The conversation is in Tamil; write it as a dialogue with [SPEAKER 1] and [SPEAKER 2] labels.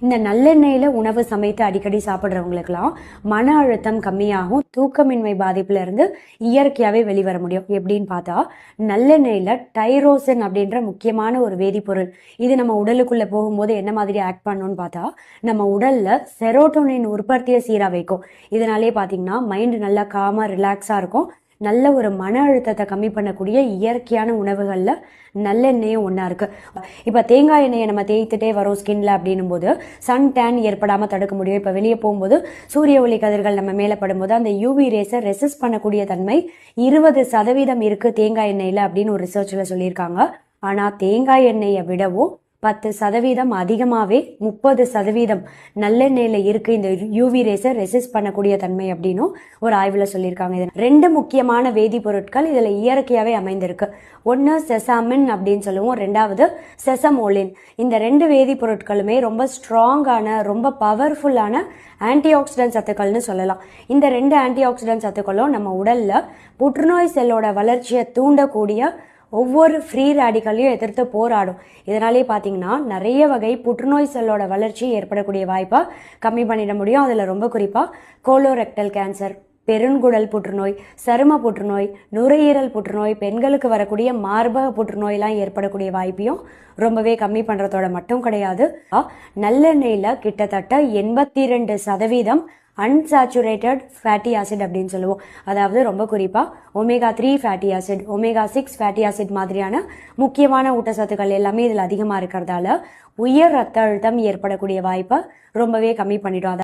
[SPEAKER 1] இந்த நல்லெண்ணெயில உணவு சமைத்து அடிக்கடி சாப்பிட்றவங்களுக்கெல்லாம் மன அழுத்தம் கம்மியாகும், தூக்கமின்மை பாதிப்புல இருந்து இயற்கையாவே வெளிவர முடியும். எப்படின்னு பார்த்தா, நல்லெண்ணெயில டைரோசின் அப்படின்ற முக்கியமான ஒரு வேதிப்பொருள். இது நம்ம உடலுக்குள்ள போகும்போது என்ன மாதிரி ஆக்ட் பண்ணணும்னு பார்த்தா, நம்ம உடல்ல செரோட்டோனின் உற்பத்தியை சீரா வைக்கும். இதனாலே பார்த்தீங்கன்னா மைண்ட் நல்லா காமா ரிலாக்ஸா இருக்கும். நல்ல ஒரு மன அழுத்தத்தை கம்மி பண்ணக்கூடிய இயற்கையான உணவுகள்ல நல்லெண்ணெயும் ஒன்றா இருக்கு. இப்போ தேங்காய் எண்ணெயை நம்ம தேய்த்துட்டே வரோம் ஸ்கின்ல அப்படின்னும் போது சன் டேன் ஏற்படாமல் தடுக்க முடியும். இப்போ வெளியே போகும்போது சூரிய ஒளி கதிர்கள் நம்ம மேலே படும்போது அந்த யூவி ரேஸை ரெசிஸ்ட் பண்ணக்கூடிய தன்மை 20% இருக்கு தேங்காய் எண்ணெயில் அப்படின்னு ஒரு ரிசர்ச்சில் சொல்லியிருக்காங்க. ஆனால் தேங்காய் எண்ணெயை விடவும் 10% அதிகமாகவே 30% நல்லெண்ணெயில் இருக்கு இந்த யூவி ரேஸை ரெசிஸ்ட் பண்ணக்கூடிய தன்மை அப்படின்னும் ஒரு ஆய்வில் சொல்லியிருக்காங்க. இது 2 முக்கியமான வேதிப்பொருட்கள் இதில் இயற்கையாகவே அமைந்திருக்கு. ஒன்று செசாமின் அப்படின்னு சொல்லுவோம், 2வது செசமோலின். இந்த 2 வேதிப்பொருட்களுமே ரொம்ப ஸ்ட்ராங்கான ரொம்ப பவர்ஃபுல்லான ஆன்டி ஆக்சிடென்ட் சத்துக்கள்னு சொல்லலாம். இந்த 2 ஆன்டி ஆக்சிடென்ட் சத்துக்களும் நம்ம உடல்ல புற்றுநோய் செல்லோட வளர்ச்சியை தூண்டக்கூடிய ஒவ்வொரு ஃப்ரீ ரேடிக்கலையும் எதிர்த்து போராடும். இதனாலே பார்த்தீங்கன்னா நிறைய வகை புற்றுநோய் செல்லோட வளர்ச்சி ஏற்படக்கூடிய வாய்ப்பை கம்மி பண்ணிட முடியும். அதில் ரொம்ப குறிப்பாக கோலோரெக்டல் கேன்சர், பெருங்குடல் புற்றுநோய், சரும புற்றுநோய், நுரையீரல் புற்றுநோய், பெண்களுக்கு வரக்கூடிய மார்பக புற்றுநோயெல்லாம் ஏற்படக்கூடிய வாய்ப்பையும் ரொம்பவே கம்மி பண்ணுறதோட மட்டும் கிடையாது, நல்லெண்ணெயில் கிட்டத்தட்ட 82% அன்சாச்சுரேட்டட் ஃபேட்டி ஆசிட் அப்படின்னு சொல்லுவோம். அதாவது ரொம்ப குறிப்பாக omega 3 fatty acid, omega 6 fatty acid மாதிரியான முக்கியமான ஊட்டச்சத்துக்கள் எல்லாமே இதில் அதிகமாக இருக்கிறதால உயர் ரத்த அழுத்தம் ஏற்படக்கூடிய வாய்ப்பை ரொம்பவே கம்மி பண்ணிடும்.